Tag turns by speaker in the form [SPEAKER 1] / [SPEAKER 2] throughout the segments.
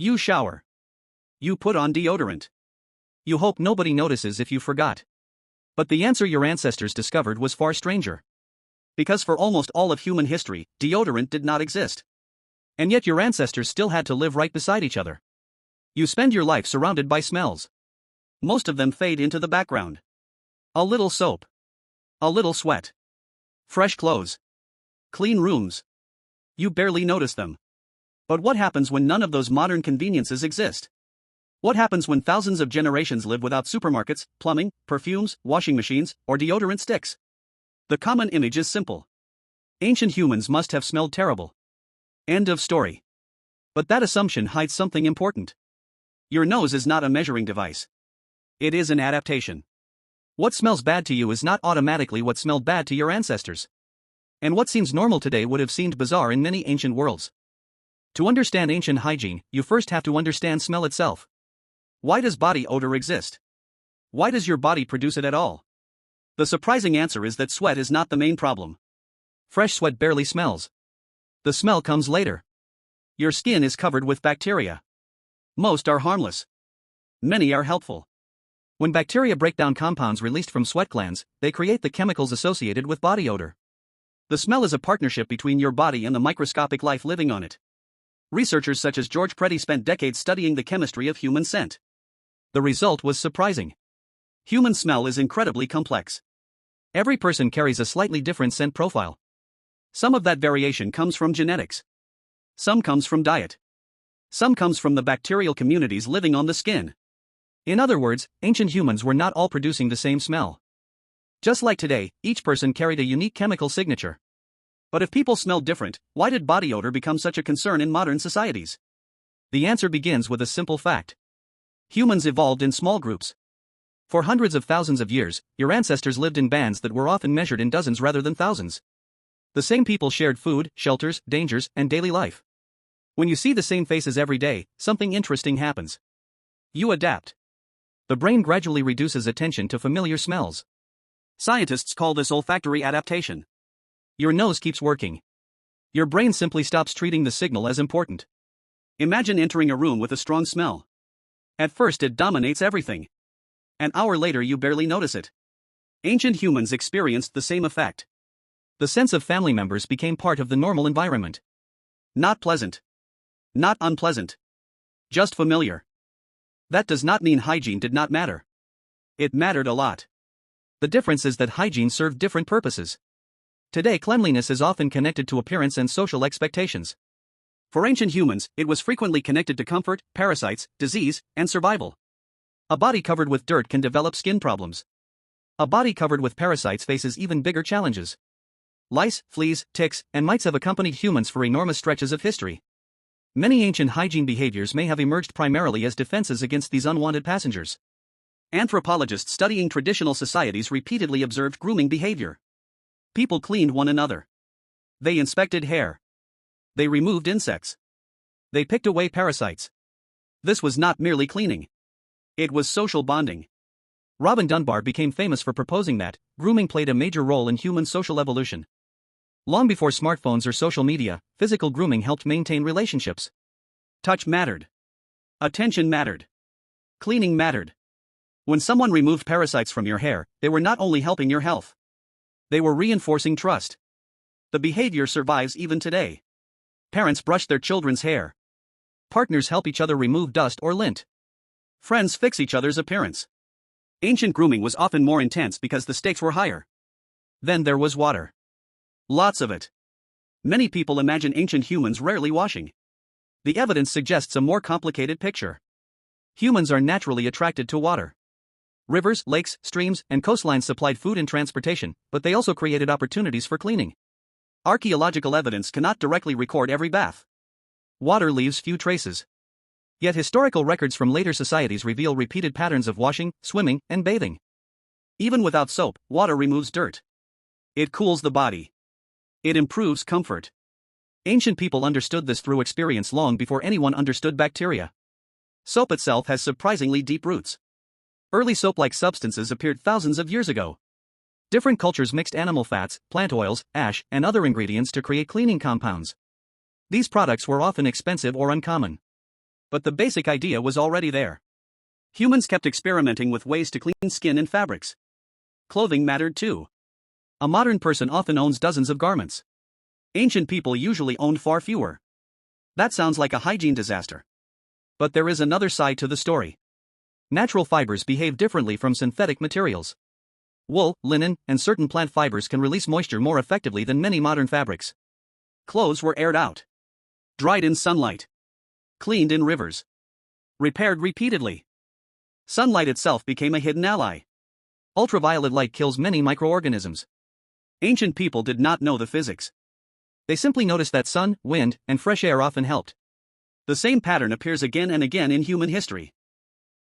[SPEAKER 1] You shower. You put on deodorant. You hope nobody notices if you forgot. But the answer your ancestors discovered was far stranger. Because for almost all of human history, deodorant did not exist. And yet your ancestors still had to live right beside each other. You spend your life surrounded by smells. Most of them fade into the background. A little soap. A little sweat. Fresh clothes. Clean rooms. You barely notice them. But what happens when none of those modern conveniences exist? What happens when thousands of generations live without supermarkets, plumbing, perfumes, washing machines, or deodorant sticks? The common image is simple. Ancient humans must have smelled terrible. End of story. But that assumption hides something important. Your nose is not a measuring device. It is an adaptation. What smells bad to you is not automatically what smelled bad to your ancestors. And what seems normal today would have seemed bizarre in many ancient worlds. To understand ancient hygiene, you first have to understand smell itself. Why does body odor exist? Why does your body produce it at all? The surprising answer is that sweat is not the main problem. Fresh sweat barely smells. The smell comes later. Your skin is covered with bacteria. Most are harmless. Many are helpful. When bacteria break down compounds released from sweat glands, they create the chemicals associated with body odor. The smell is a partnership between your body and the microscopic life living on it. Researchers such as George Preddy spent decades studying the chemistry of human scent. The result was surprising. Human smell is incredibly complex. Every person carries a slightly different scent profile. Some of that variation comes from genetics. Some comes from diet. Some comes from the bacterial communities living on the skin. In other words, ancient humans were not all producing the same smell. Just like today, each person carried a unique chemical signature. But if people smelled different, why did body odor become such a concern in modern societies? The answer begins with a simple fact. Humans evolved in small groups. For hundreds of thousands of years, your ancestors lived in bands that were often measured in dozens rather than thousands. The same people shared food, shelters, dangers, and daily life. When you see the same faces every day, something interesting happens. You adapt. The brain gradually reduces attention to familiar smells. Scientists call this olfactory adaptation. Your nose keeps working. Your brain simply stops treating the signal as important. Imagine entering a room with a strong smell. At first it dominates everything. An hour later you barely notice it. Ancient humans experienced the same effect. The sense of family members became part of the normal environment. Not pleasant. Not unpleasant. Just familiar. That does not mean hygiene did not matter. It mattered a lot. The difference is that hygiene served different purposes. Today cleanliness is often connected to appearance and social expectations. For ancient humans, it was frequently connected to comfort, parasites, disease, and survival. A body covered with dirt can develop skin problems. A body covered with parasites faces even bigger challenges. Lice, fleas, ticks, and mites have accompanied humans for enormous stretches of history. Many ancient hygiene behaviors may have emerged primarily as defenses against these unwanted passengers. Anthropologists studying traditional societies repeatedly observed grooming behavior. People cleaned one another. They inspected hair. They removed insects. They picked away parasites. This was not merely cleaning. It was social bonding. Robin Dunbar became famous for proposing that grooming played a major role in human social evolution. Long before smartphones or social media, physical grooming helped maintain relationships. Touch mattered. Attention mattered. Cleaning mattered. When someone removed parasites from your hair, they were not only helping your health. They were reinforcing trust. The behavior survives even today. Parents brush their children's hair. Partners help each other remove dust or lint. Friends fix each other's appearance. Ancient grooming was often more intense because the stakes were higher. Then there was water. Lots of it. Many people imagine ancient humans rarely washing. The evidence suggests a more complicated picture. Humans are naturally attracted to water. Rivers, lakes, streams, and coastlines supplied food and transportation, but they also created opportunities for cleaning. Archaeological evidence cannot directly record every bath. Water leaves few traces. Yet historical records from later societies reveal repeated patterns of washing, swimming, and bathing. Even without soap, water removes dirt. It cools the body. It improves comfort. Ancient people understood this through experience long before anyone understood bacteria. Soap itself has surprisingly deep roots. Early soap-like substances appeared thousands of years ago. Different cultures mixed animal fats, plant oils, ash, and other ingredients to create cleaning compounds. These products were often expensive or uncommon. But the basic idea was already there. Humans kept experimenting with ways to clean skin and fabrics. Clothing mattered too. A modern person often owns dozens of garments. Ancient people usually owned far fewer. That sounds like a hygiene disaster. But there is another side to the story. Natural fibers behave differently from synthetic materials. Wool, linen, and certain plant fibers can release moisture more effectively than many modern fabrics. Clothes were aired out, dried in sunlight, cleaned in rivers, repaired repeatedly. Sunlight itself became a hidden ally. Ultraviolet light kills many microorganisms. Ancient people did not know the physics. They simply noticed that sun, wind, and fresh air often helped. The same pattern appears again and again in human history.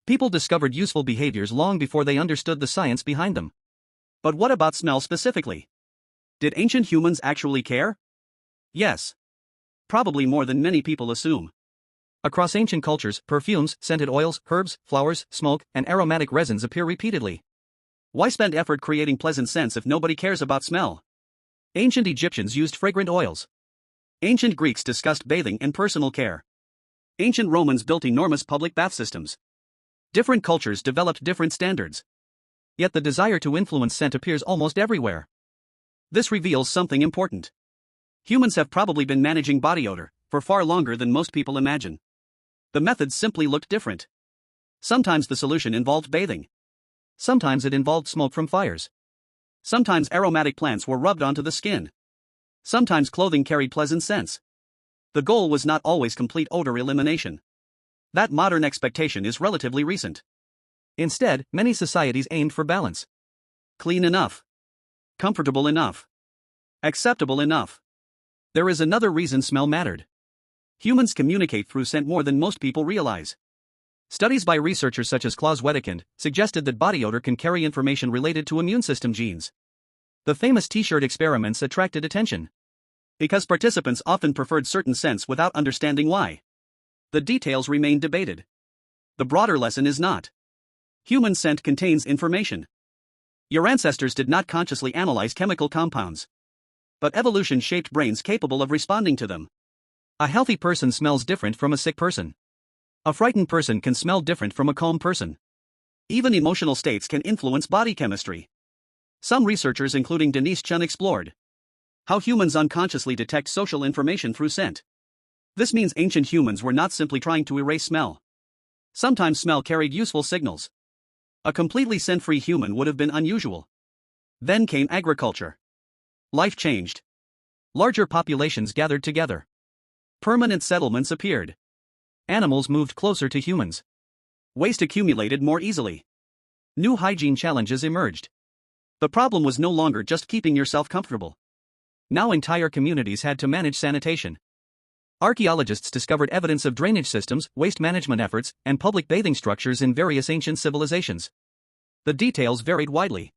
[SPEAKER 1] People discovered useful behaviors long before they understood the science behind them. But what about smell specifically? Did ancient humans actually care? Yes. Probably more than many people assume. Across ancient cultures, perfumes, scented oils, herbs, flowers, smoke, and aromatic resins appear repeatedly. Why spend effort creating pleasant scents if nobody cares about smell? Ancient Egyptians used fragrant oils. Ancient Greeks discussed bathing and personal care. Ancient Romans built enormous public bath systems. Different cultures developed different standards. Yet the desire to influence scent appears almost everywhere. This reveals something important. Humans have probably been managing body odor for far longer than most people imagine. The methods simply looked different. Sometimes the solution involved bathing. Sometimes it involved smoke from fires. Sometimes aromatic plants were rubbed onto the skin. Sometimes clothing carried pleasant scents. The goal was not always complete odor elimination. That modern expectation is relatively recent. Instead, many societies aimed for balance. Clean enough. Comfortable enough. Acceptable enough. There is another reason smell mattered. Humans communicate through scent more than most people realize. Studies by researchers such as Klaus Wedekind suggested that body odor can carry information related to immune system genes. The famous t-shirt experiments attracted attention because participants often preferred certain scents without understanding why. The details remain debated. The broader lesson is not. Human scent contains information. Your ancestors did not consciously analyze chemical compounds. But evolution shaped brains capable of responding to them. A healthy person smells different from a sick person. A frightened person can smell different from a calm person. Even emotional states can influence body chemistry. Some researchers, including Denise Chun, explored how humans unconsciously detect social information through scent. This means ancient humans were not simply trying to erase smell. Sometimes smell carried useful signals. A completely scent-free human would have been unusual. Then came agriculture. Life changed. Larger populations gathered together. Permanent settlements appeared. Animals moved closer to humans. Waste accumulated more easily. New hygiene challenges emerged. The problem was no longer just keeping yourself comfortable. Now entire communities had to manage sanitation. Archaeologists discovered evidence of drainage systems, waste management efforts, and public bathing structures in various ancient civilizations. The details varied widely.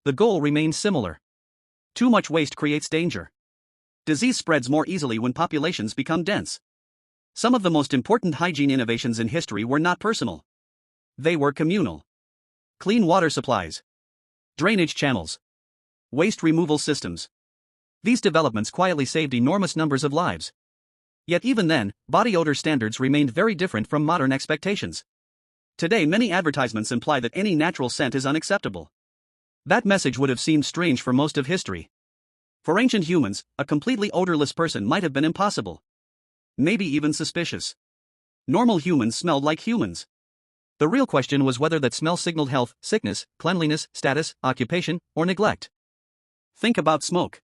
[SPEAKER 1] The goal remained similar. Too much waste creates danger. Disease spreads more easily when populations become dense. Some of the most important hygiene innovations in history were not personal. They were communal. Clean water supplies, drainage channels, waste removal systems. These developments quietly saved enormous numbers of lives. Yet even then, body odor standards remained very different from modern expectations. Today many advertisements imply that any natural scent is unacceptable. That message would have seemed strange for most of history. For ancient humans, a completely odorless person might have been impossible. Maybe even suspicious. Normal humans smelled like humans. The real question was whether that smell signaled health, sickness, cleanliness, status, occupation, or neglect. Think about smoke.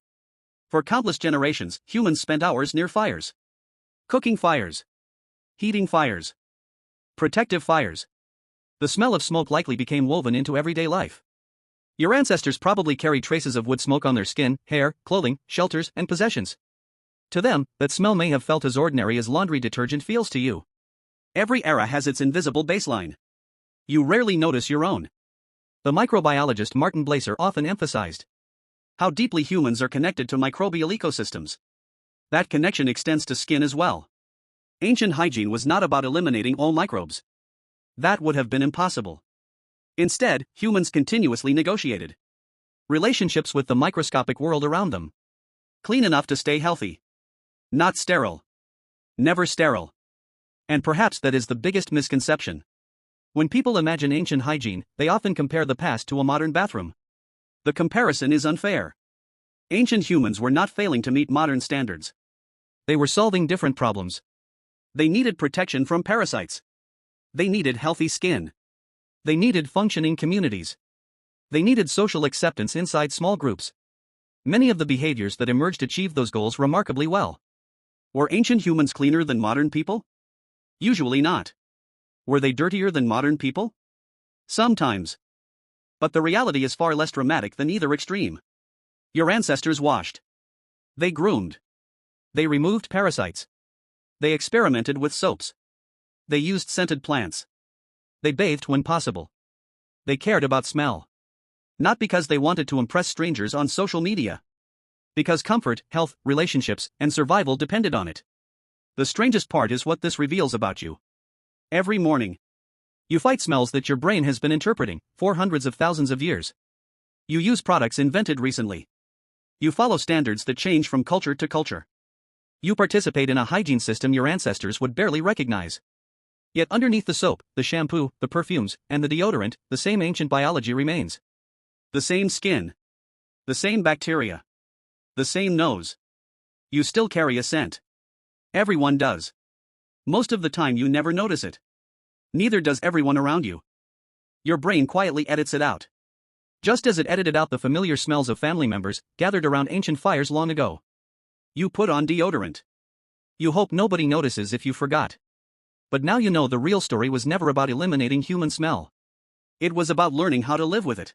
[SPEAKER 1] For countless generations, humans spent hours near fires. Cooking fires. Heating fires. Protective fires. The smell of smoke likely became woven into everyday life. Your ancestors probably carried traces of wood smoke on their skin, hair, clothing, shelters, and possessions. To them, that smell may have felt as ordinary as laundry detergent feels to you. Every era has its invisible baseline. You rarely notice your own. The microbiologist Martin Blaser often emphasized how deeply humans are connected to microbial ecosystems. That connection extends to skin as well. Ancient hygiene was not about eliminating all microbes. That would have been impossible. Instead, humans continuously negotiated relationships with the microscopic world around them. Clean enough to stay healthy. Not sterile. Never sterile. And perhaps that is the biggest misconception. When people imagine ancient hygiene, they often compare the past to a modern bathroom. The comparison is unfair. Ancient humans were not failing to meet modern standards. They were solving different problems. They needed protection from parasites. They needed healthy skin. They needed functioning communities. They needed social acceptance inside small groups. Many of the behaviors that emerged achieved those goals remarkably well. Were ancient humans cleaner than modern people? Usually not. Were they dirtier than modern people? Sometimes. But the reality is far less dramatic than either extreme. Your ancestors washed. They groomed. They removed parasites. They experimented with soaps. They used scented plants. They bathed when possible. They cared about smell. Not because they wanted to impress strangers on social media. Because comfort, health, relationships, and survival depended on it. The strangest part is what this reveals about you. Every morning, you fight smells that your brain has been interpreting for hundreds of thousands of years. You use products invented recently. You follow standards that change from culture to culture. You participate in a hygiene system your ancestors would barely recognize. Yet underneath the soap, the shampoo, the perfumes, and the deodorant, the same ancient biology remains. The same skin. The same bacteria. The same nose. You still carry a scent. Everyone does. Most of the time you never notice it. Neither does everyone around you. Your brain quietly edits it out. Just as it edited out the familiar smells of family members gathered around ancient fires long ago. You put on deodorant. You hope nobody notices if you forgot. But now you know the real story was never about eliminating human smell. It was about learning how to live with it.